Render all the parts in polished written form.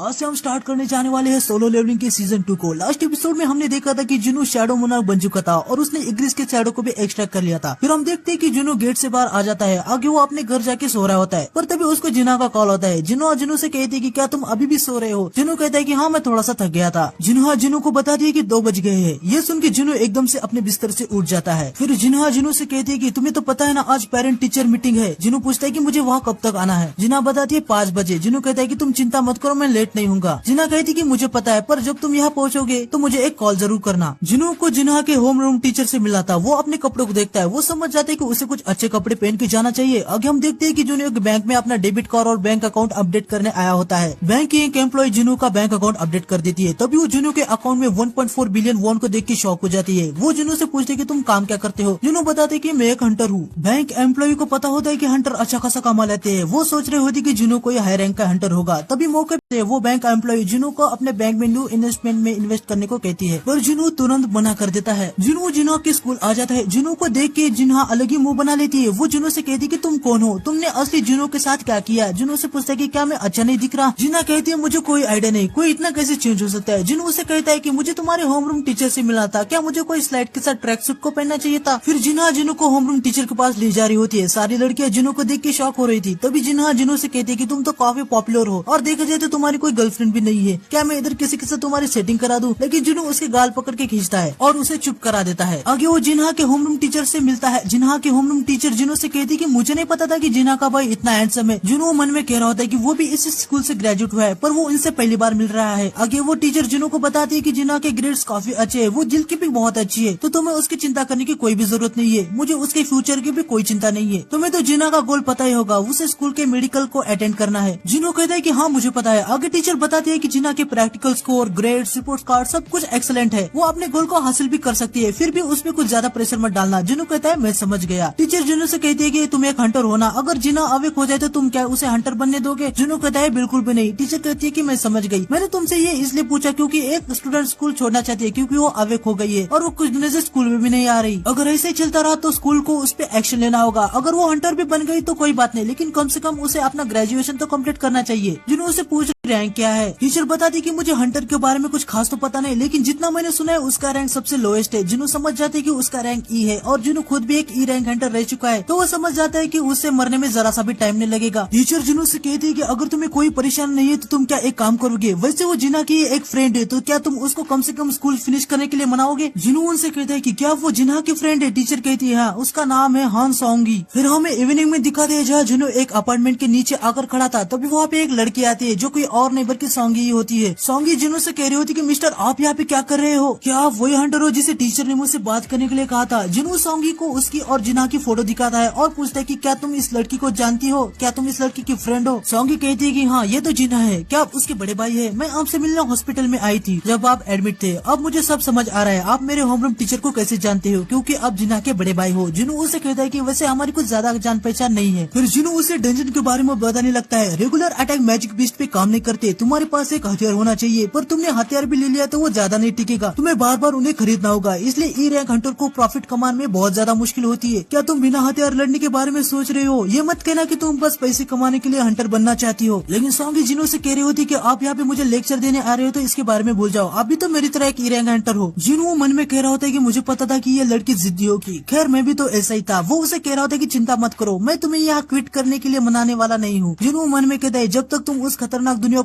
आज से हम स्टार्ट करने जाने वाले हैं सोलो लेवलिंग के सीजन 2 को। लास्ट एपिसोड में हमने देखा था कि जुनू शैडो मोनार्क बन चुका था और उसने इग्रिस के शैडो को भी एक्सट्रैक्ट कर लिया था। फिर हम देखते हैं कि जुनू गेट से बाहर आ जाता है। आगे वो अपने घर जाके सो रहा होता है, पर तभी उसको जिन्हा का कॉल होता है। जिन्हों जुनू से कहती है कि क्या तुम अभी भी सो रहे हो? जुनू कहता है कि हाँ, मैं थोड़ा सा थक गया था। जिन्हा जुनू को बता दिया कि 2 बज गए हैं। ये सुन के जुनू एकदम से अपने बिस्तर से उठ जाता है। फिर जिन्हा जुनू से कहती है कि तुम्हें तो पता है ना, आज पेरेंट टीचर मीटिंग है। जुनू पूछता है कि मुझे वहाँ कब तक आना है? जिन्हा बताती है 5 बजे। जुनू कहता है कि तुम चिंता मत करो, मैं लेट नहीं हूँगा। जिन्हा कहती कि मुझे पता है, पर जब तुम यहाँ पहुँचोगे तो मुझे एक कॉल जरूर करना। जिन्हों को जिन्हा के होम रूम टीचर से मिला था। वो अपने कपड़ों को देखता है। वो समझ जाते हैं कि उसे कुछ अच्छे कपड़े पहन के जाना चाहिए। आगे हम देखते हैं कि जुनू एक बैंक में अपना डेबिट कार्ड और बैंक अकाउंट अपडेट करने आया होता है। बैंक की एक एम्प्लॉय जुनू का बैंक अकाउंट अपडेट कर देती है। तभी वो जुनू के अकाउंट में 1.4 बिलियन वॉन को देख के शॉक हो जाती है। वो जुनू से पूछते कि तुम काम क्या करते हो? जुनू बताते कि मैं एक हंटर हूँ। बैंक एम्प्लॉय को पता होता है कि हंटर अच्छा खासा कमा लेते हैं। वो सोच रहे होती कि जुनू कोई हाई रैंक का हंटर होगा। तभी मौके पे वो बैंक एम्प्लॉय जुनू को अपने बैंक में न्यू इन्वेस्टमेंट में इन्वेस्ट करने को कहती है, पर जुनू तुरंत मना कर देता है। जुनू जिन्हा के स्कूल आ जाता है। जुनू को देख के जिन्हा अलग ही मुंह बना लेती है। वो जुनू से कहती कि तुम कौन हो? तुमने असली जुनू के साथ क्या किया? जुनू से पूछता है कि क्या मैं अच्छा नहीं दिख रहा? जिन्हा कहती है मुझे कोई आइडिया नहीं, कोई इतना कैसे चेंज हो सकता है? जुनू से कहता है कि मुझे तुम्हारे होमरूम टीचर से मिला था, क्या मुझे कोई स्लाइड के साथ ट्रैक सूट को पहनना चाहिए था? फिर जिन्हा जुनू को होमरूम टीचर के पास ले जा रही होती है। सारी लड़कियां जुनू को देख के शॉक हो रही थी। तभी जिन्हा जुनू से कहती है कि तुम तो काफी पॉपुलर हो और देखा जाए तो तुम्हारी कोई गर्लफ्रेंड भी नहीं है, क्या मैं इधर किसी के साथ तुम्हारी सेटिंग करा दूं? लेकिन जुनू उसके गाल पकड़ के खींचता है और उसे चुप करा देता है। आगे वो जिन्हा के होमरूम टीचर से मिलता है। जिन्हा के होमरूम टीचर जुनू से कहती कि मुझे नहीं पता था कि जिन्हा का भाई इतना हैंडसम है। जुनू मन में कह रहा होता है कि वो भी इस स्कूल से ग्रेजुएट हुआ है, पर वो इनसे पहली बार मिल रहा है। आगे वो टीचर जुनू को बताती है कि जिन्हा के ग्रेड्स काफी अच्छे है, वो दिल की भी बहुत अच्छी है, तो तुम्हें उसकी चिंता करने की कोई भी जरूरत नहीं है। मुझे उसके फ्यूचर की भी कोई चिंता नहीं है। तुम्हें तो जिन्हा का गोल पता ही होगा, उसे स्कूल के मेडिकल को अटेंड करना है। जुनू कहता है कि हाँ मुझे पता है। आगे टीचर बताती है कि जिन्हा के practical score, grades, report card सब कुछ एक्सीलेंट है। वो अपने गोल को हासिल भी कर सकती है, फिर भी उसमें कुछ ज्यादा प्रेशर मत डालना। जुनू कहता है मैं समझ गया। टीचर जुनू से कहती है कि तुम एक हंटर हो ना, अगर जिन्हा अवेक हो जाए तो तुम क्या उसे हंटर बनने दोगे? जुनू कहता है बिल्कुल भी नहीं। टीचर कहती है कि मैं समझ गई। मैंने तुमसे ये इसलिए पूछा क्योंकि एक स्टूडेंट स्कूल छोड़ना चाहती है क्योंकि वो अवेक हो गई है और वो कुछ दिनों से स्कूल में भी नहीं आ रही। अगर ऐसे ही चलता रहा तो स्कूल को उस पर एक्शन लेना होगा। अगर वो हंटर भी बन गई तो कोई बात नहीं, लेकिन कम से कम उसे अपना ग्रेजुएशन तो कम्प्लीट करना चाहिए। जुनू उसे पूछ रैंक क्या है? टीचर बताती कि मुझे हंटर के बारे में कुछ खास तो पता नहीं, लेकिन जितना मैंने सुना है उसका रैंक सबसे लोएस्ट है। जुनू समझ जाते है कि उसका रैंक ई है और जुनू खुद भी एक ई रैंक हंटर रह चुका है, तो वो समझ जाता है कि उससे मरने में जरा सा भी टाइम नहीं लगेगा। टीचर जुनू से कहती है कि अगर तुम्हें कोई परेशानी नहीं है तो तुम क्या एक काम करोगे? वैसे वो जिन्हा की एक फ्रेंड है, तो क्या तुम उसको कम से कम स्कूल फिनिश करने के लिए मनाओगे? जुनू उनसे कहता है कि क्या वो जिन्हा की फ्रेंड है? टीचर कहती है हाँ, उसका नाम है हान सोंगी। फिर हमें इवनिंग में दिखाते हैं जहाँ जुनू एक अपार्टमेंट के नीचे आकर खड़ा था। तभी वहाँ पे एक लड़की आती है जो कोई और नहीं बल्कि सोंगी ही होती है। सोंगी जुनू से कह रही होती कि मिस्टर आप यहाँ पे क्या कर रहे हो? क्या आप वही हंटर हो जिसे टीचर ने मुझसे बात करने के लिए कहा था? जुनू सोंगी को उसकी और जिन्हा की फोटो दिखाता है और पूछता है कि क्या तुम इस लड़की को जानती हो? क्या तुम इस लड़की की फ्रेंड हो? सोंगी कहती है कि हाँ ये तो जिन्हा है। क्या आप उसके बड़े भाई है? मैं आपसे मिलने हॉस्पिटल में आई थी जब आप एडमिट थे। अब मुझे सब समझ आ रहा है, आप मेरे होमरूम टीचर को कैसे जानते हो, क्योंकि आप जिन्हा के बड़े भाई हो। जुनू उसे कहता है कि वैसे हमारी कुछ ज्यादा जान पहचान नहीं है। फिर जुनू उसे डंजन के बारे में बताने लगता है। रेगुलर अटैक मैजिक बीस्ट पे काम नहीं करते, तुम्हारे पास एक हथियार होना चाहिए, पर तुमने हथियार भी ले लिया तो वो ज्यादा नहीं टिकेगा, तुम्हें बार बार उन्हें खरीदना होगा। इसलिए ई रैंक हंटर को प्रॉफिट कमाने में बहुत ज्यादा मुश्किल होती है। क्या तुम बिना हथियार लड़ने के बारे में सोच रहे हो? ये मत कहना कि तुम बस पैसे कमाने के लिए हंटर बनना चाहती हो। लेकिन सोंगी जिन्हों से कह रही होती कि आप यहाँ पे मुझे लेक्चर देने आ रहे हो तो इसके बारे में भूल जाओ, आप भी तो मेरी तरह एक ई रैंक हंटर हो। जिन्हों मन में कह रहा होता है कि मुझे पता था कि ये लड़की जिद्दी होगी। खैर मैं भी तो ऐसा ही था। वो उसे कह रहा होता है कि चिंता मत करो, मैं तुम्हें यहाँ क्विट करने के लिए मनाने वाला नहीं हूँ। जिन्हों मन में कहता है जब तक तुम उस खतरनाक दुनिया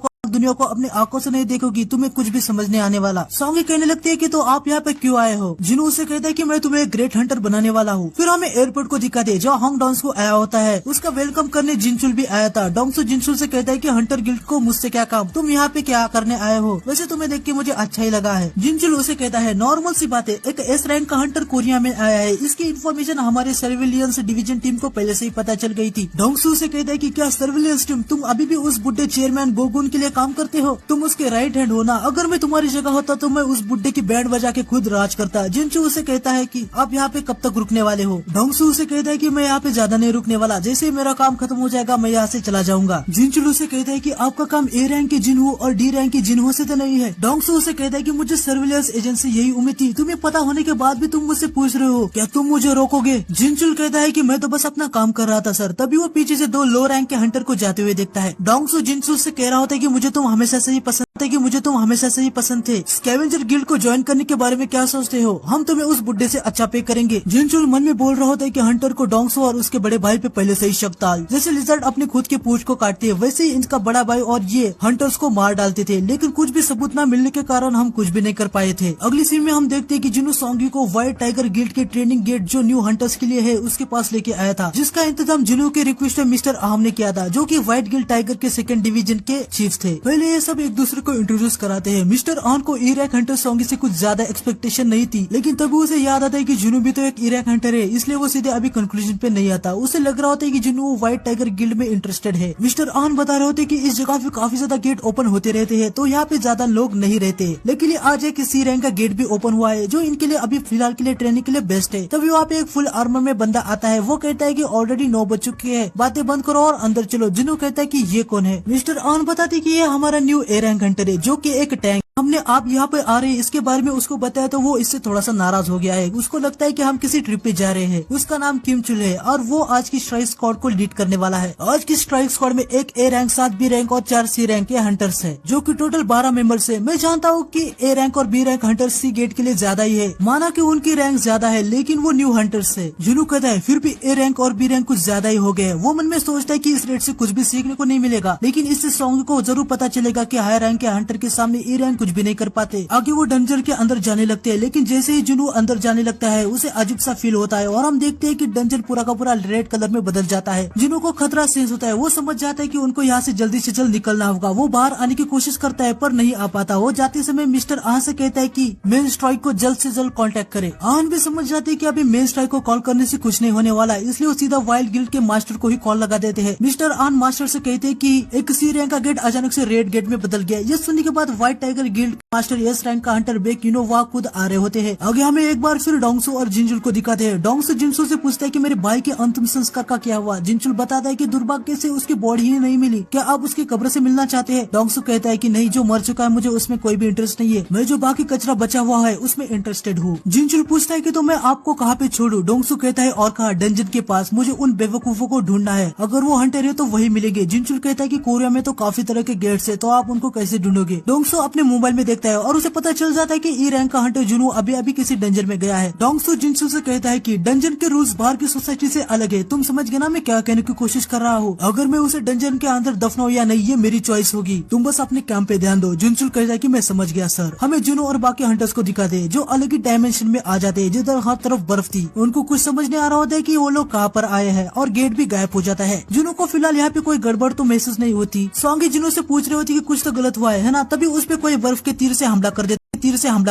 को अपनी आंखों से नहीं देखोगी तुम्हें कुछ भी समझ नहीं आने वाला। सोंगी कहने लगती है कि तो आप यहाँ पे क्यों आए हो? जिनू उसे कहता है कि मैं तुम्हें एक ग्रेट हंटर बनाने वाला हूँ। फिर हमें एयरपोर्ट को दिखाते हैं जहाँ होंग डॉन्स को आया होता है। उसका वेलकम करने जिनचुल भी आया था। डोंगसू जिनचुल से कहता है कि हंटर गिल्ड को मुझसे क्या काम, तुम यहाँ पे क्या करने आए हो? वैसे तुम्हें देख के मुझे अच्छा ही लगा है। जिनचुल उसे कहता है नॉर्मल सी बात है, एक एस रैंक का हंटर कोरिया में आया है, इसकी इन्फॉर्मेशन हमारे सर्विलियंस डिवीजन टीम को पहले से ही पता चल गई थी। डोंगसू से कहता है कि क्या सर्विलियंस टीम तुम अभी भी उस बुढ़े चेयरमैन गोगुन के लिए काम करते हो? तुम उसके राइट हैंड हो ना? अगर मैं तुम्हारी जगह होता तो मैं उस बुड्ढे की बैंड बजा के खुद राज करता। जिनचू उसे कहता है कि आप यहाँ पे कब तक रुकने वाले हो? डोंगसू उसे कहता है कि मैं यहाँ पे ज्यादा नहीं रुकने वाला, जैसे मेरा काम खत्म हो जाएगा मैं यहाँ से चला जाऊंगा। जिनचू उसे कहता है कि आपका काम ए रैंक के जिन्हो और डी रैंक के जिन्हो से तो नहीं है। डोंगसू उसे कहता है कि मुझे सर्विलेंस एजेंट से यही उम्मीद थी, तुम्हें पता होने के बाद भी तुम मुझसे पूछ रहे हो क्या तुम मुझे रोकोगे? जिनचुल कहता है कि मैं तो बस अपना काम कर रहा था सर। तभी वो पीछे से 2 लो रैंक के हंटर को जाते हुए देखता है। डोंगसू जिनचुल से कह रहा होता है कि मुझे तुम हमेशा से ही पसंद थे कि मुझे तुम हमेशा से ही पसंद थे। स्कैवेंजर गिल्ड को ज्वाइन करने के बारे में क्या सोचते हो? हम तुम्हें उस बुड्ढे से अच्छा पे करेंगे। जिनचुल मन में बोल रहा होता है कि हंटर को डोंगसो और उसके बड़े भाई पे पहले से ही शक था। जैसे लिजर्ड अपने खुद के पूंछ को काटते है, वैसे ही इनका बड़ा भाई और ये हंटर्स को मार डालते थे, लेकिन कुछ भी सबूत न मिलने के कारण हम कुछ भी नहीं कर पाए थे। अगली सीन में हम देखते हैं कि जिन्हों सोंगी को व्हाइट टाइगर गिल्ड के ट्रेनिंग गेट जो न्यू हंटर्स के लिए है उसके पास लेके आया था, जिसका इंतजाम जिन्हों के रिक्वेस्ट में मिस्टर आहम ने किया था, जो कि व्हाइट गिल्ड टाइगर के सेकंड डिवीजन के चीफ थे। पहले ये सब एक दूसरे को इंट्रोड्यूस कराते हैं। मिस्टर आहम को इराक हंटर सोंगी से कुछ ज्यादा एक्सपेक्टेशन नहीं थी, लेकिन तभी उसे याद आता है कि जुनू भी तो एक इराक हंटर है, इसलिए वो सीधे अभी कंक्लूजन पे नहीं आता। उसे लग रहा होता है कि जुनू व्हाइट टाइगर गिल्ड में इंटरेस्टेड है। मिस्टर आहम बता रहे होते हैं कि इस जगह पे काफी ज्यादा गेट ओपन होते रहते हैं, तो यहाँ पे ज्यादा लोग नहीं रहते, लेकिन आज एक सी रैंक का गेट भी ओपन हुआ है, जो इनके लिए अभी फिलहाल के लिए ट्रेनिंग के लिए बेस्ट है। तभी वहाँ पे एक फुल आर्मर में बंदा आता है। वो कहता है कि ऑलरेडी 9 बज चुके हैं, बातें बंद करो और अंदर चलो। जिन्हों कहता है कि ये कौन है? मिस्टर आहम बताते कि ये हमारा न्यू ए रैंक हंटर है, जो कि एक टैंक। हमने आप यहाँ पे आ रहे हैं इसके बारे में उसको बताया तो वो इससे थोड़ा सा नाराज हो गया है। उसको लगता है कि हम किसी ट्रिप पे जा रहे हैं। उसका नाम किम चुल है और वो आज की स्ट्राइक स्क्वाड को लीड करने वाला है। आज की स्ट्राइक स्क्वाड में एक ए रैंक, 7 बी रैंक और 4 सी रैंक के हंटर्स है, जो कि टोटल 12 मेंबर्स है। मैं जानता हूँ कि ए रैंक और बी रैंक हंटर्स सी गेट के लिए ज्यादा ही है, माना कि उनकी रैंक ज्यादा है, लेकिन वो न्यू हंटर्स है। जुनू कहता है फिर भी ए रैंक और बी रैंक कुछ ज्यादा ही हो गए। वो मन में सोचता है कि इस रेट से कुछ भी सीखने को नहीं मिलेगा, लेकिन इससे सोंगी को जरूर पता चलेगा कि हाई रैंक के हंटर के सामने ए रैंक कुछ भी नहीं कर पाते। आगे वो डंजन के अंदर जाने लगते हैं, लेकिन जैसे ही जुनू अंदर जाने लगता है उसे अजीब सा फील होता है और हम देखते हैं कि डंजन पूरा का पूरा रेड कलर में बदल जाता है। जुनू को खतरा सेंस होता है। वो समझ जाता है कि उनको यहाँ से जल्दी निकलना होगा। वो बाहर आने की कोशिश करता है पर नहीं आ पाता। वो जाते समय मिस्टर आहन से कहता है कि मेन स्ट्राइक को जल्द से जल्द कांटेक्ट करे। आहन भी समझ जाते हैं कि अभी मेन स्ट्राइक को कॉल करने से कुछ नहीं होने वाला, इसलिए वो सीधा वाइल्ड गिल्ड के मास्टर को ही कॉल लगा देते हैं। मिस्टर आहन मास्टर से कहते हैं कि एक सी रैंक का गेट अचानक से रेड गेट में बदल गया। ये सुनने के बाद white tiger guild master S rank का हंटर बेकिनो वहाँ खुद आ रहे होते हैं। आगे हमें एक बार फिर डोंगसो और जिनचुल को दिखाते हैं। डोंगसो जिनचुल से पूछता है कि मेरे भाई के अंतिम संस्कार का क्या हुआ? जिनचुल बताता है कि दुर्भाग्य से उसकी बॉडी ही नहीं मिली। क्या आप उसकी कब्र से मिलना चाहते हैं? डोंगसो कहता है कि नहीं, जो मर चुका है मुझे उसमें कोई भी इंटरेस्ट नहीं है। मैं जो बाकी कचरा बचा हुआ है उसमें इंटरेस्टेड हूँ। जिनचुल पूछता है कि तो मैं आपको कहाँ पे छोड़ू? डोंगसो कहता है और कहा, डंजन के पास। मुझे उन बेवकूफों को ढूंढना है, अगर वो हंटर है तो वही मिलेंगे। जिनचुल कहता है कि कोरिया में तो काफी तरह के गेट्स है, तो आप उनको कैसे ढूंढोगे? डोंगसो अपने मोबाइल में देखता है और उसे पता चल जाता है कि ई रैंक का हंटर जुनू अभी किसी डंजन में गया है। डोंगसो जिनचुल से कहता है कि डंजन के रूल्स बाहर की सोसाइटी से अलग है। तुम समझ गए ना मैं क्या कहने की कोशिश कर रहा हूँ? अगर मैं उसे डंजन के अंदर दफनाऊं या नहीं ये मेरी चॉइस होगी, तुम बस अपने काम पे ध्यान दो। जिनचुल कहता है कि मैं समझ गया सर। हमें जुनू और बाकी हंटर्स को दिखा दे जो अलग ही डायमेंशन में आ जाते हैं, जिधर हर तरफ बर्फ थी। उनको कुछ समझ नहीं आ रहा होता है कि वो लोग कहाँ पर आए हैं और गेट भी गायब हो जाता है। जुनू को फिलहाल यहाँ पे कोई गड़बड़ तो महसूस नहीं होती। सोंगी जुनू से पूछ रही होती कि कुछ तो गलत हुआ है ना? तभी उस पे कोई बर्फ के तीर से हमला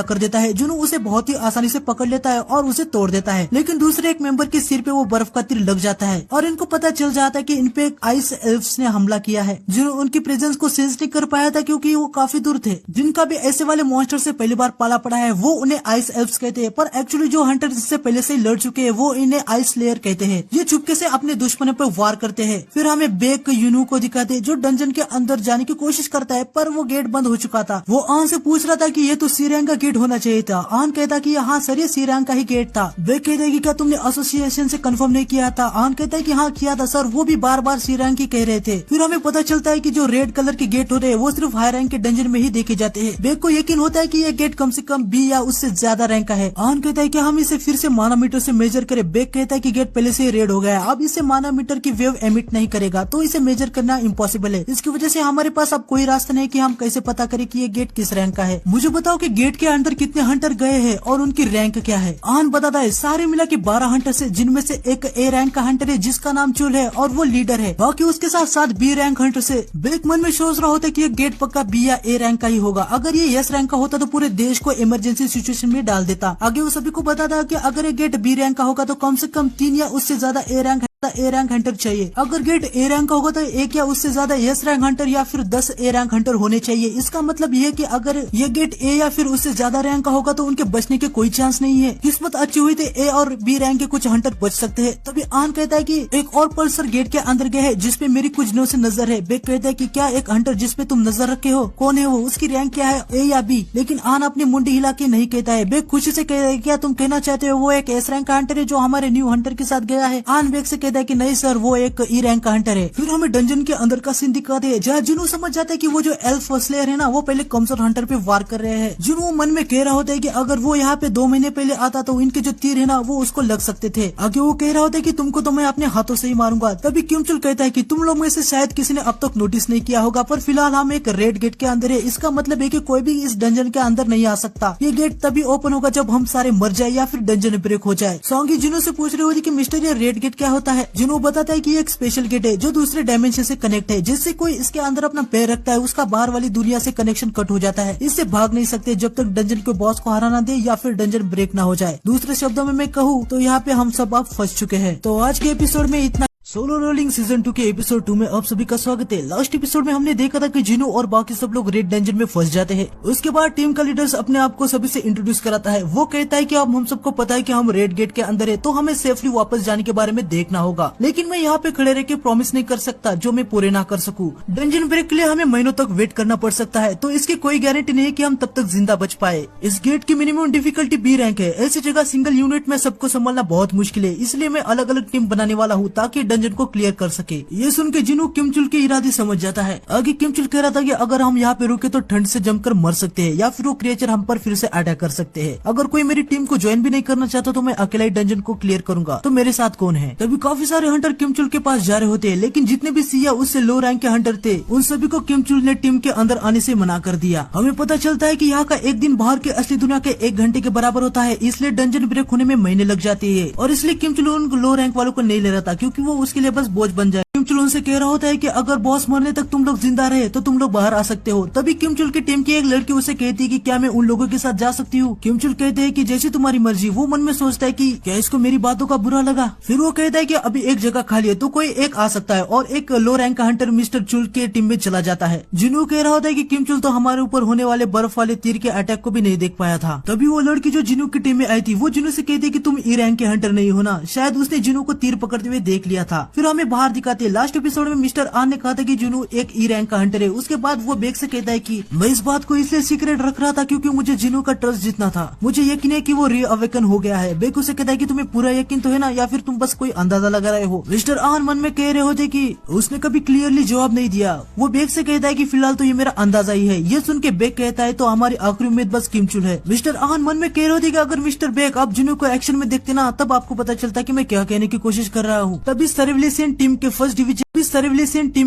कर देता है। जुनू उसे बहुत ही आसानी से पकड़ लेता है और उसे तोड़ देता है, लेकिन दूसरे एक मेंबर के सिर पे वो बर्फ का तीर लग जाता है और इनको पता चल जाता है कि इन पे आइस एल्फ्स ने हमला किया है। जुनू उनकी प्रेजेंस को सेंस नहीं कर पाया था क्योंकि वो काफी दूर थे। जिनका भी ऐसे वाले मॉन्स्टर से पहली बार पाला पड़ा है वो उन्हें आइस एल्फ्स कहते हैं, पर एक्चुअली जो हंटर जिससे पहले से लड़ चुके हैं वो इन्हें आइस लेयर कहते हैं। ये चुपके से अपने दुश्मनों पर वार करते हैं। फिर हमें बेक यूनू को दिखाते जो डंजन के अंदर जाने की कोशिश करता है, पर वो गेट बंद हो चुका था। वो आन से पूछ रहा था कि ये तो सी रैंक का गेट होना चाहिए था। आन कहता कि हाँ सर, ये सी रैंक का ही गेट था। बेक कहता है कि क्या तुमने एसोसिएशन से कंफर्म नहीं किया था? आन कहता है कि हाँ किया था सर, वो भी बार बार सी रैंक ही कह रहे थे। फिर हमें पता चलता है कि जो रेड कलर के गेट होते हैं वो सिर्फ हाई रैंक के डंजन में ही देखे जाते हैं। बेक को यकीन होता है कि ये गेट कम से कम बी या उससे ज्यादा रैंक का है। आन कहता है कि हम इसे फिर से मानोमीटर से मेजर करें। बेक कहता है कि गेट पहले से रेड हो गया है, अब इसे मानोमीटर की वेव एमिट नहीं करेगा, तो इसे मेजर करना इम्पॉसिबल है। इसकी वजह से हमारे पास अब कोई रास्ता नहीं कि हम कैसे पता करें कि ये गेट किस रैंक का है। मुझे बताओ कि गेट के अंदर कितने हंटर गए हैं और उनकी रैंक क्या है? आन बताता है सारे मिला के 12 हंटर है, जिनमें से एक ए रैंक का हंटर है जिसका नाम चुल है और वो लीडर है। बाकी उसके साथ 7 बी रैंक हंटर है। बेक मन में सोच रहा होता है कि ये गेट पक्का बी या ए रैंक का ही होगा। अगर ये एस रैंक का होता तो पूरे देश को इमरजेंसी सिचुएशन में डाल देता। आगे वो सभी को बताता कि अगर ये गेट बी रैंक का होगा तो कम से कम 3 या उससे ज्यादा ए रैंक हंटर चाहिए। अगर गेट ए रैंक का होगा तो 1 या उससे ज्यादा एस रैंक हंटर या फिर 10 ए रैंक हंटर होने चाहिए। इसका मतलब ये कि अगर ये गेट ए या फिर उससे ज्यादा रैंक का होगा तो उनके बचने के कोई चांस नहीं है। किस्मत अच्छी हुई तो ए और बी रैंक के कुछ हंटर बच सकते हैं। तभी आन कहता है कि एक और पल्सर गेट के अंदर गए है जिसपे मेरी कुछ दिनों से नजर है। बेक कहता है कि क्या एक हंटर जिसपे तुम नजर रखे हो, कौन है वो, उसकी रैंक क्या है, ए या बी? लेकिन आन अपनी मुंडी हिला के नहीं कहता है। बेक खुशी से कहता है क्या तुम कहना चाहते हो वो एक एस रैंक का हंटर है जो हमारे न्यू हंटर के साथ गया है? आन बेक से कहता कहता है कि नहीं सर वो एक ई रैंक का हंटर है। फिर हमें डंजन के अंदर का सीन दिखाते हैं जहाँ जुनू समझ जाता है कि वो जो एल्फ स्लेयर है ना वो पहले कमजोर हंटर पे वार कर रहे हैं। जुनू मन में कह रहा होता है कि अगर वो यहाँ पे 2 महीने पहले आता तो इनके जो तीर है ना वो उसको लग सकते थे। आगे वो कह रहा होता है कि तुमको तो मैं अपने हाथों से ही मारूंगा। तभी किमचुल कहता है कि तुम लोग में से शायद किसी ने अब तक नोटिस नहीं किया होगा पर फिलहाल हम एक रेड गेट के अंदर है। इसका मतलब है कि कोई भी इस डंजन के अंदर नहीं आ सकता। ये गेट तभी ओपन होगा जब हम सारे मर जाए या फिर डंजन ब्रेक हो जाए। सॉन्गी जुनू से पूछ रही होती कि मिस्टर ये रेड गेट क्या होता है। जुनू बताता है कि ये एक स्पेशल गेट है जो दूसरे डायमेंशन से कनेक्ट है। जिससे कोई इसके अंदर अपना पैर रखता है उसका बाहर वाली दुनिया से कनेक्शन कट हो जाता है। इससे भाग नहीं सकते जब तक डंजन के बॉस को हराना दे या फिर डंजन ब्रेक ना हो जाए। दूसरे शब्दों में मैं कहूँ तो यहाँ पे हम सब आप फंस चुके हैं। तो आज के एपिसोड में इतना। सोलो रोलिंग सीजन 2 के एपिसोड 2 में आप सभी का स्वागत है। लास्ट एपिसोड में हमने देखा था कि जिनू और बाकी सब लोग रेड डंजन में फंस जाते हैं। उसके बाद टीम का लीडर्स अपने आप को सभी से इंट्रोड्यूस कराता है। वो कहता है कि अब हम सबको पता है कि हम रेड गेट के अंदर है तो हमें सेफली वापस जाने के बारे में देखना होगा। लेकिन मैं यहाँ पे खड़े रह के प्रॉमिस नहीं कर सकता जो मैं पूरे ना कर सकूँ। डंजन ब्रेक के लिए हमें महीनों तक वेट करना पड़ सकता है तो इसकी कोई गारंटी नहीं है कि हम तब तक जिंदा बच पाए। इस गेट की मिनिमम डिफिकल्टी बी रैंक है। ऐसी जगह सिंगल यूनिट में सबको संभालना बहुत मुश्किल है। इसलिए मैं अलग अलग टीम बनाने वाला हूँ ताकि डंजन को क्लियर कर सके। ये सुन के जिनू किमचुल के इरादे समझ जाता है। आगे किमचुल कह रहा था कि अगर हम यहाँ पे रुके तो ठंड से जमकर मर सकते हैं या फिर वो क्रिएचर हम पर फिर से अटैक कर सकते हैं। अगर कोई मेरी टीम को ज्वाइन भी नहीं करना चाहता तो मैं अकेला ही डंजन को क्लियर करूंगा। तो मेरे साथ कौन है? तभी काफी सारे हंटर किमचुल के पास जा रहे होते हैं लेकिन जितने भी सिया उससे लो रैंक के हंटर थे उन सभी को किमचुल ने टीम के अंदर आने से मना कर दिया। हमें पता चलता है कि यहाँ का एक दिन बाहर के असली दुनिया के 1 घंटे के बराबर होता है। इसलिए डंजन ब्रेक होने में महीने लग जाते हैं और इसलिए किमचुल उन लो रैंक वालों को नहीं ले रहा था क्योंकि वो उसके लिए बस बोझ बन जाए। किमचुल उनसे कह रहा होता है कि अगर बॉस मरने तक तुम लोग जिंदा रहे तो तुम लोग बाहर आ सकते हो। तभी किमचुल की टीम की एक लड़की उसे कहती है कि क्या मैं उन लोगों के साथ जा सकती हूँ। किमचुल कहते हैं कि जैसी तुम्हारी मर्जी। वो मन में सोचता है कि क्या इसको मेरी बातों का बुरा लगा। फिर वो कहता है कि अभी एक जगह खाली है तो कोई एक आ सकता है और एक लो रैंक का हंटर मिस्टर चुल के टीम में चला जाता है। जिनू कह रहा होता है कि किमचुल तो हमारे ऊपर होने वाले बर्फ वाले तीर के अटैक को भी नहीं देख पाया था। तभी वो लड़की जो जिनू की टीम में आई थी वो जिनू से कहती है कि तुम ई रैंक के हंटर नहीं हो ना। शायद उसने जिनू को तीर पकड़ते हुए देख लिया था। फिर हमें बाहर दिखाते। लास्ट एपिसोड में मिस्टर आन ने कहा था कि जुनू एक ई रैंक का हंटर है। उसके बाद वो बेग से कहता है कि मैं इस बात को इसलिए सीक्रेट रख रहा था क्योंकि मुझे जिनू का ट्रस्ट जितना था। मुझे यकीन है कि वो रीअवेकन हो गया है। बेग उसे कहता है कि तुम्हें पूरा यकीन तो है ना या फिर तुम बस कोई अंदाजा लगा रहे हो। मिस्टर आन मन में कह रहे होते कि उसने कभी क्लियरली जवाब नहीं दिया। वो बेग से कहता है कि फिलहाल तो ये मेरा अंदाजा ही है। ये सुन के बेग कहता है तो हमारी आखिरी उम्मीद बस किमचुल है। मिस्टर आन मन में कह रहे होते कि अगर मिस्टर बेग आप जिनू को एक्शन में देखते ना तब आपको पता चलता कि मैं क्या कहने की कोशिश कर रहा हूँ। तभी सर्विलेशन टीम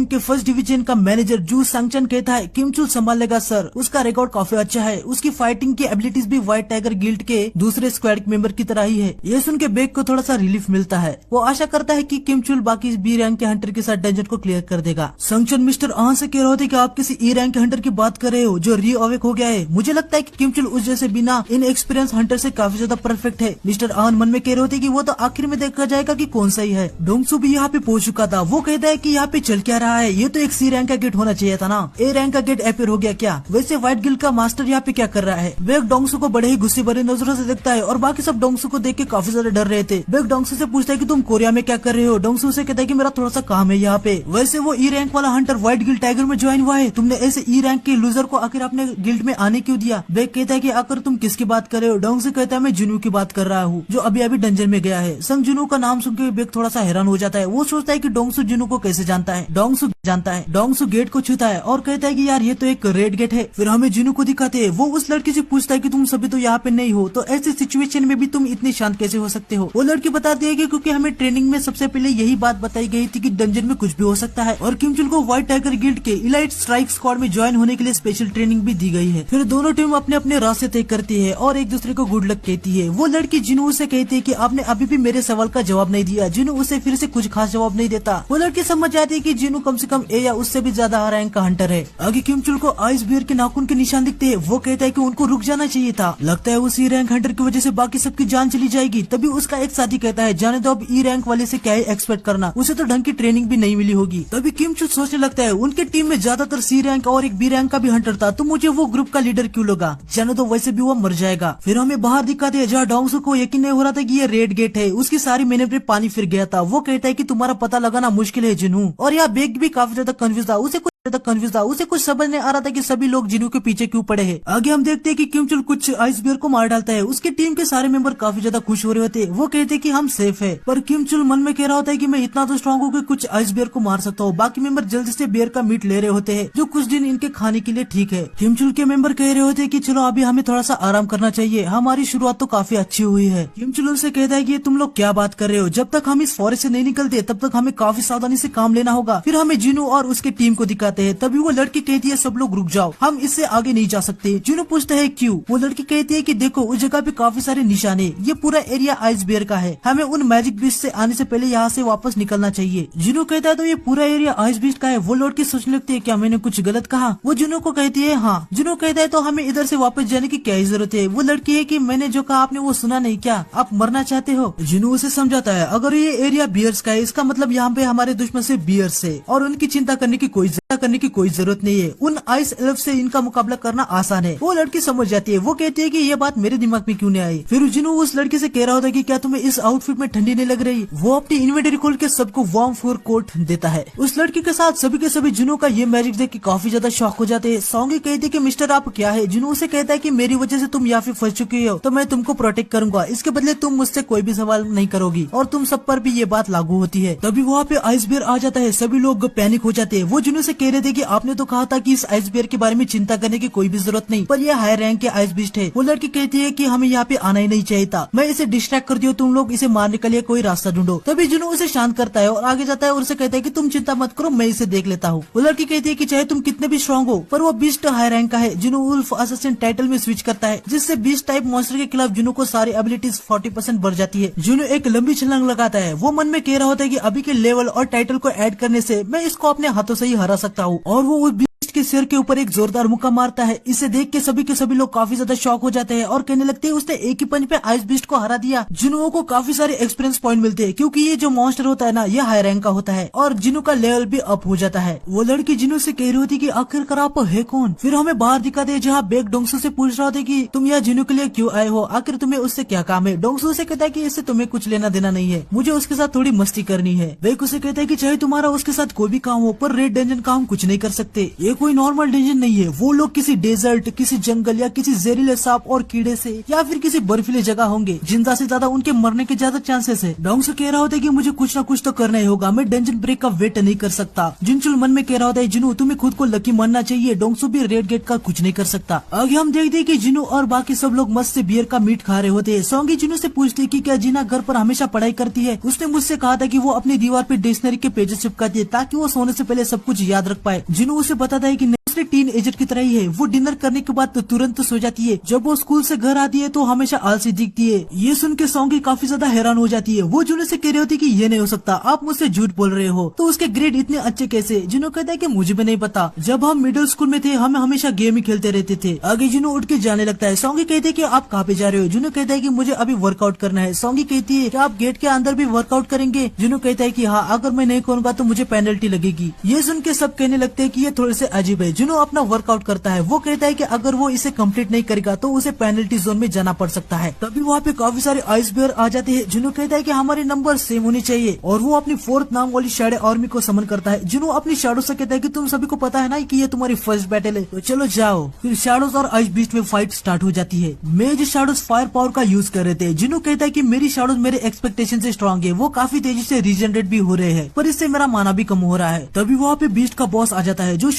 के फर्स्ट डिवीजन का मैनेजर जू सांगचन कहता है किमचुल संभाल लेगा सर। उसका रिकॉर्ड काफी अच्छा है। उसकी फाइटिंग की एबिलिटीज भी व्हाइट टाइगर गिल्ड के दूसरे स्क्वाड मेंबर की तरह ही है। ये सुन के बेग को थोड़ा सा रिलीफ मिलता है। वो आशा करता है कि किमचुल बाकी बी रैंक के हंटर के साथ डंजन को क्लियर कर देगा। सांगचन मिस्टर आन से कह रहे होते कि आप किसी ई रैंक के हंटर की बात कर रहे हो जो री अवेक हो गया है। मुझे लगता है कि किमचुल उस जैसे बिना इन एक्सपीरियंस हंटर से काफी ज्यादा परफेक्ट है। मिस्टर आन मन में कह रहे होते कि वो तो आखिर में देखा जाएगा कि कौन सा ही है। डोंगसू भी यहाँ पे पहुंच चुका था। वो कहता है कि यहाँ पे चल क्या रहा है। ये तो एक सी रैंक का गेट होना चाहिए था ना। ए रैंक का गेट अपीयर हो गया क्या? वैसे व्हाइट गिल्ड का मास्टर यहाँ पे क्या कर रहा है? बेग डोंगसू को बड़े ही गुस्से भरे नजरों से देखता है और बाकी सब डोंगसू को देख के काफी ज्यादा डर रहे थे। बेग डोंगसू से पूछता है कि तुम कोरिया में क्या कर रहे हो? डोंगसू से कहता है कि मेरा थोड़ा सा काम है यहाँ पे। वैसे वो ई रैंक वाला हंटर व्हाइट गिल्ड टाइगर में ज्वाइन हुआ है। तुमने ऐसे ई रैंक के लूजर को आखिर अपने गिल्ड में आने क्यों दिया? बेग कहता है कि आखिर तुम किसकी बात कर रहे हो? डोंगसू कहता है मैं जुनू की बात कर रहा हूँ जो अभी अभी डंजन में गया है। संग जुनू का नाम सुनकर बेग थोड़ा सा हैरान हो जाता है। वो सोचता है कि डोंगसू जुनू को कैसे जानता है। डोंगसू गेट को छूता है और कहता है कि यार ये तो एक रेड गेट है। फिर हमें जिनू को दिखाते हैं। वो उस लड़की से पूछता है कि तुम सभी तो यहाँ पे नहीं हो तो ऐसी सिचुएशन में भी तुम इतने शांत कैसे हो सकते हो? वो लड़की बताती है कि क्योंकि हमें ट्रेनिंग में सबसे पहले यही बात बताई गई थी कि डंजन में कुछ भी हो सकता है और किमचुल को व्हाइट टाइगर गिल्ड के इलाइट स्ट्राइक स्क्वाड में ज्वाइन होने के लिए स्पेशल ट्रेनिंग भी दी गई है। फिर दोनों टीम अपने अपने रास्ते तय करती है और एक दूसरे को गुड लक कहती है। वो लड़की जिनू से कहती है कि आपने अभी भी मेरे सवाल का जवाब नहीं दिया। जिनू उसे फिर से कुछ खास जवाब नहीं देता। वो लड़की समझ जाती है कि जिनू कम से कम ए या उससे भी ज्यादा रैंक का हंटर है। आगे किमचुल को आइस बियर के नाखून के निशान दिखते हैं। वो कहता है कि उनको रुक जाना चाहिए था। लगता है उस ई रैंक हंटर की वजह से बाकी सबकी जान चली जाएगी। तभी उसका एक साथी कहता है जाने दो अब ई रैंक वाले से क्या ही एक्सपेक्ट करना। उसे तो ढंग की ट्रेनिंग भी नहीं मिली होगी। तभी किमचुल सोचने लगता है उनके टीम में ज्यादातर सी रैंक और एक बी रैंक का भी हंटर था तो मुझे वो ग्रुप का लीडर क्यों लगा? जाने दो वैसे भी वो मर जाएगा। फिर हमें बाहर दिखाते हैं जहाँ डोंगसू को यकीन नहीं हो रहा था कि ये रेड गेट है। उसकी सारी मेहनत पे पानी फिर गया था। वो कहता है कि तुम्हारा पता लगाना मुश्किल है जिनू। और यहाँ बेग भी काफी ज्यादा कंफ्यूज था। उसे तक कंफ्यूज था, उसे कुछ समझ नहीं आ रहा था कि सभी लोग जिनू के पीछे क्यों पड़े हैं। आगे हम देखते हैं कि किम चुल कुछ आइस बियर को मार डालता है। उसकी टीम के सारे मेंबर काफी ज्यादा खुश हो रहे होते हैं। वो कहते हैं कि हम सेफ है, पर किम चुल मन में कह रहा होता है कि मैं इतना तो स्ट्रांग हूँ कि कुछ आइस बियर को मार सकता हूँ। बाकी मेंबर जल्दी से बियर का मीट ले रहे होते हैं जो कुछ दिन इनके खाने के लिए ठीक है। किम चुल के मेंबर कह रहे होते हैं कि चलो अभी हमें थोड़ा सा आराम करना चाहिए, हमारी शुरुआत तो काफी अच्छी हुई है। किम चुल उनसे कहता है कि तुम लोग क्या बात कर रहे हो, जब तक हम इस फॉरेस्ट से नहीं निकलते तब तक हमें काफी सावधानी से काम लेना होगा। फिर हमें जिनू और उसके टीम को दिखाते हैं। तभी वो लड़की कहती है सब लोग रुक जाओ, हम इससे आगे नहीं जा सकते। जिनू पूछता है क्यों। वो लड़की कहती है कि देखो उस जगह पे काफी सारे निशाने, ये पूरा एरिया आइस बियर का है, हमें उन मैजिक बीस्ट से आने से पहले यहाँ से वापस निकलना चाहिए। जिनू कहता है तो ये पूरा एरिया आइस बीस्ट का है। वो लड़की सोचने लगती है क्या मैंने कुछ गलत कहा। वो जिनू को कहती है हाँ। जिनू कहता है तो हमें इधर से वापस जाने की क्या जरूरत है। वो लड़की है कि मैंने जो कहा आपने वो सुना नहीं क्या, आप मरना चाहते हो। जिनू उसे समझाता है अगर ये एरिया बियर्स का है इसका मतलब यहाँ पे हमारे दुश्मन से बियर्स है और उनकी चिंता करने की कोई जरूरत नहीं है। उन आइस एल्फ से इनका मुकाबला करना आसान है। वो लड़की समझ जाती है। वो कहती है कि ये बात मेरे दिमाग में क्यों नहीं आई। फिर जिनू उस लड़की से कह रहा होता है कि क्या तुम्हें इस आउटफिट में ठंडी नहीं लग रही। वो अपनी इन्वेंटरी खोल के सबको वार्म फूर कोट देता है। उस लड़की के साथ सभी के सभी जिनू का ये मैजिक देख के काफी ज्यादा शॉक हो जाते हैं। सॉन्गी कहती है कि मिस्टर आप क्या है। जिनू उसे कहता है कि मेरी वजह से तुम यहाँ पे फंस चुकी हो तो मैं तुमको प्रोटेक्ट करूंगा, इसके बदले तुम मुझसे कोई भी सवाल नहीं करोगी और तुम सब पर भी ये बात लागू होती है। तभी वहाँ पे आइस बियर आ जाता है। सभी लोग पैनिक हो जाते हैं। वो जिनू से कह रहे थे कि आपने तो कहा था कि इस आइस बियर के बारे में चिंता करने की कोई भी जरूरत नहीं, पर ये हाई रैंक के आइस बीस्ट है। वो लड़की कहती है कि हमें यहाँ पे आना ही नहीं चाहिए था, मैं इसे डिस्ट्रैक्ट कर दियो, तुम लोग इसे मारने के लिए कोई रास्ता ढूंढो। तभी जिनू उसे शांत करता है और आगे जाता है और उसे कहता है कि तुम चिंता मत करो, मैं इसे देख लेता हूँ। वो लड़की कहती है कि चाहे तुम कितने भी स्ट्रॉन्ग हो पर वो बीस्ट हाई रैंक का है। जिनू वुल्फ असिस्टेंट टाइटल में स्विच करता है जिससे बीस्ट टाइप मॉन्स्टर के खिलाफ जिनू को सारी एबिलिटीज 40% बढ़ जाती है। जिनू एक लंबी छलांग लगाता है। वो मन में कह रहा होता है कि अभी के लेवल और टाइटल को ऐड करने से मैं इसको अपने हाथों से ही हरा सकता हूँ और वो के सिर के ऊपर एक जोरदार मुक्का मारता है। इसे देख के सभी लोग काफी ज्यादा शॉक हो जाते हैं और कहने लगते हैं उसने एक ही पंच पे आइस बीस्ट को हरा दिया। जिनू को काफी सारे एक्सपीरियंस पॉइंट मिलते हैं क्योंकि ये जो मॉन्स्टर होता है ना ये हाई रैंक का होता है और जिनू का लेवल भी अप हो जाता है। वो लड़की जिनू से कह रही होती कि आखिरकार आप है कौन। फिर हमें बाहर दिखाते हैं जहाँ बेग डोंगसू से पूछ रहा होता है कि तुम यहाँ जिनू के लिए क्यों आए हो, आखिर तुम्हें उससे क्या काम है। डोंगसू से कहता है कि इससे तुम्हें कुछ लेना देना नहीं है, मुझे उसके साथ थोड़ी मस्ती करनी है। बेग उसे कहता है कि चाहे तुम्हारा उसके साथ कोई भी काम हो पर रेड डेंजन का हम कुछ नहीं कर सकते, ये कोई नॉर्मल डेंजन नहीं है। वो लोग किसी डेजर्ट, किसी जंगल या किसी जहरीले सांप और कीड़े से या फिर किसी बर्फीली जगह होंगे, जिंदा से ज्यादा उनके मरने के ज्यादा चांसेस है। डोंगसू कह रहा होता है कि मुझे कुछ ना कुछ तो करना ही होगा, मैं डेंजन ब्रेक का वेट नहीं कर सकता। जिनचुल मन में कह रहा होता है जिनू तुम्हें खुद को लकी मानना चाहिए, डोंगसू भी रेड गेट का कुछ नहीं कर सकता। आगे हम देखते हैं कि जिनू और बाकी सब लोग मस्त से बियर का मीट खा रहे होते हैं। सॉन्गी जिनू से पूछती है कि क्या जीना घर पर हमेशा पढ़ाई करती है। उसने मुझसे कहा था कि वो अपनी दीवार पे डिक्शनरी के पेजेस चिपकाती है ताकि वो सोने से पहले सब कुछ याद रख पाए। जिनू उसे बताता है कि टीन एजर की तरह ही है, वो डिनर करने के बाद तो तुरंत सो जाती है। जब वो स्कूल से घर आती है तो हमेशा आलसी दिखती है। ये सुन के सॉन्गी काफी ज्यादा हैरान हो जाती है। वो जिनू से कह रही होती है कि ये नहीं हो सकता, आप मुझसे झूठ बोल रहे हो, तो उसके ग्रेड इतने अच्छे कैसे। जिनू कहता है कि मुझे भी नहीं पता, जब हम मिडिल स्कूल में थे हम हमेशा गेम ही खेलते रहते थे। आगे जिनू उठ के जाने लगता है। सॉन्गी कहते है कि आप कहाँ पे जा रहे हो। जिनू कहता है कि मुझे अभी वर्कआउट करना है। सॉन्गी कहती है कि आप गेट के अंदर भी वर्कआउट करेंगे। जिनू कहता है कि हाँ, अगर मैं नहीं करूंगा तो मुझे पेनल्टी लगेगी। ये सुन के सब कहने लगते हैं कि ये थोड़े से अजीब है। जिनू अपना वर्कआउट करता है। वो कहता है कि अगर वो इसे कंप्लीट नहीं करेगा तो उसे पेनल्टी जोन में जाना पड़ सकता है। तभी वहाँ पे काफी सारे आइस बियर आ जाते हैं। जिनू कहता है कि हमारे नंबर सेम होने चाहिए और वो अपनी 4th नाम वाली शैडो आर्मी को समन करता है। जिनू अपनी शैडो से कहता है कि तुम सभी को पता है ना कि ये तुम्हारी फर्स्ट बैटल है, तो चलो जाओ। फिर शैडोज और आइस बीस्ट में फाइट स्टार्ट हो जाती है। मेज शैडोज फायर पावर का यूज कर रहे थे। जिनू कहता है कि मेरी शैडोज मेरे एक्सपेक्टेशन से स्ट्रॉन्ग है, वो काफी तेजी से रीजनरेट भी हो रहे हैं, पर इससे मेरा माना भी कम हो रहा है। तभी वहाँ पे बीस्ट का बॉस आ जाता है जो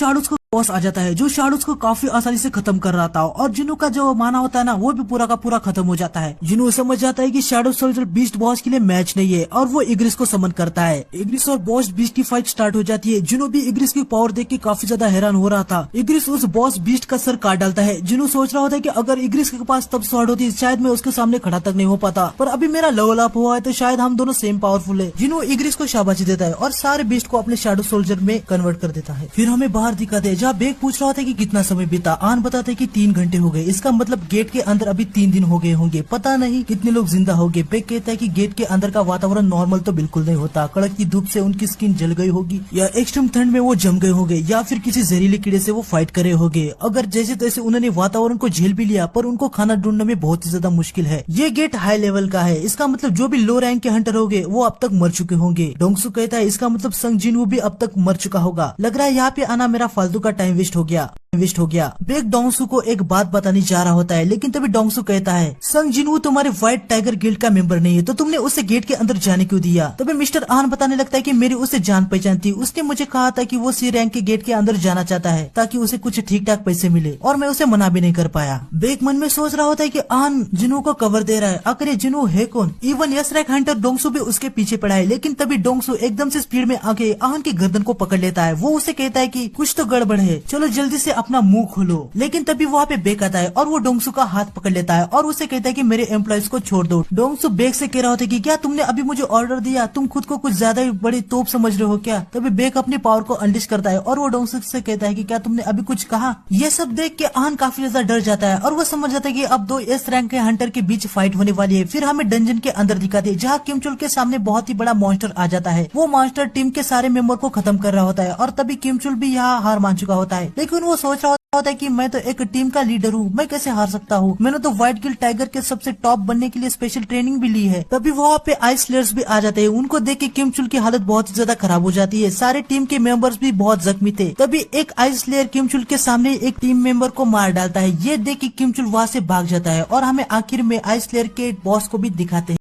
शैडोज को काफी आसानी से खत्म कर रहा था और जिनू का जो माना होता है ना वो भी पूरा का पूरा खत्म हो जाता है। जिनू समझ जाता है कि शैडो सोल्जर बीस्ट बॉस के लिए मैच नहीं है और वो इग्रिस को समन करता है। इग्रिस और बॉस बीस्ट की फाइट स्टार्ट हो जाती है। जिनू भी इग्रिस की पावर देख के काफी ज्यादा हैरान हो रहा था। इग्रिस उस बॉस बीस्ट का सर काट डालता है। जिनू सोच रहा होता है कि अगर इग्रिस के पास तब स्वॉर्ड होती शायद मैं उसके सामने खड़ा तक नहीं हो पाता, पर अभी मेरा लेवल अप हुआ है तो शायद हम दोनों सेम पावरफुल है। जिनू इग्रिस को शाबाशी देता है और सारे बीस्ट को अपने शैडो सोल्जर में कन्वर्ट कर देता है। फिर हमें बाहर दिखाते हैं जहाँ बेग पूछ रहा होता है कि कितना समय बीता। आन बताते हैं कि 3 घंटे हो गए। इसका मतलब गेट के अंदर अभी 3 दिन हो गए होंगे। पता नहीं कितने लोग जिंदा हो गए। बेग कहता है कि गेट के अंदर का वातावरण नॉर्मल तो बिल्कुल नहीं होता। कड़कती धूप से उनकी स्किन जल गई होगी, या एक्सट्रीम ठंड में वो जम गए होंगे, या फिर किसी जहरीले कीड़े से वो फाइट करे होंगे। अगर जैसे तैसे उन्होंने वातावरण को झेल भी लिया, पर उनको खाना ढूंढने में बहुत ही ज्यादा मुश्किल है। ये गेट हाई लेवल का है। इसका मतलब जो भी लो रैंक के हंटर होंगे वो अब तक मर चुके होंगे। डोंगसू कहता है इसका मतलब संग जिनवू भी अब तक मर चुका होगा। लग रहा है यहाँ पे आना मेरा फालतू का टाइम वेस्ट हो गया। बेग डोंगसू को एक बात बताने जा रहा होता है, लेकिन तभी डोंगसू कहता है संग जिनवू तुम्हारे व्हाइट टाइगर गिल्ड का मेंबर नहीं है, तो तुमने उसे गेट के अंदर जाने क्यों दिया। तभी मिस्टर आन बताने लगता है कि मेरी उसे जान पहचान थी। उसने मुझे कहा था कि वो सी रैंक के गेट के अंदर जाना चाहता है ताकि उसे कुछ ठीक ठाक पैसे मिले, और मैं उसे मना भी नहीं कर पाया। बेग मन में सोच रहा होता है कि आन जिनवू को कवर दे रहा है, आखिर जिनवू है कौन। Even yes rank Hunter Dongsu भी उसके पीछे पड़ा है, लेकिन तभी डोंगसू एकदम से स्पीड में आके आन की गर्दन को पकड़ लेता है। वो उसे कहता है कि कुछ तो गड़बड़ है, चलो जल्दी से अपना मुंह खोलो। लेकिन तभी वहाँ पे बेग आता है और वो डोंगसू का हाथ पकड़ लेता है और उसे कहता है कि मेरे एम्प्लॉइज को छोड़ दो। डोंगसू बेग से कह रहा होता है कि क्या तुमने अभी मुझे ऑर्डर दिया, तुम खुद को कुछ ज्यादा ही बड़ी तोप समझ रहे हो क्या। तभी बेग अपनी पावर को अनलिश करता है और वो डोंगसू से कहता है कि क्या तुमने अभी कुछ कहा। ये सब देख के आन काफी ज्यादा डर जाता है और वो समझ जाता है कि अब 2 एस रैंक के हंटर के बीच फाइट होने वाली है। फिर हमें डंजन के अंदर दिखाते हैं जहाँ किम चुल के सामने बहुत ही बड़ा मॉन्स्टर आ जाता है। वो मॉन्स्टर टीम के सारे मेंबर को खत्म कर रहा होता है और तभी किम चुल भी यहाँ हार मान चुका होता है। लेकिन वो सोच रहा होता है कि मैं तो एक टीम का लीडर हूँ, मैं कैसे हार सकता हूँ। मैंने तो व्हाइट गिल्ड टाइगर के सबसे टॉप बनने के लिए स्पेशल ट्रेनिंग भी ली है। तभी वहाँ पे आइस स्लेयर्स भी आ जाते हैं। उनको देख के किम चुल की हालत बहुत ही ज्यादा खराब हो जाती है। सारे टीम के मेंबर्स भी बहुत जख्मी थे। तभी एक आइस स्लेयर किम चुल के सामने एक टीम मेंबर को मार डालता है। ये देख के किम चुल वहाँ से भाग जाता है और हमें आखिर में आइस स्लेयर के बॉस को भी दिखाते हैं।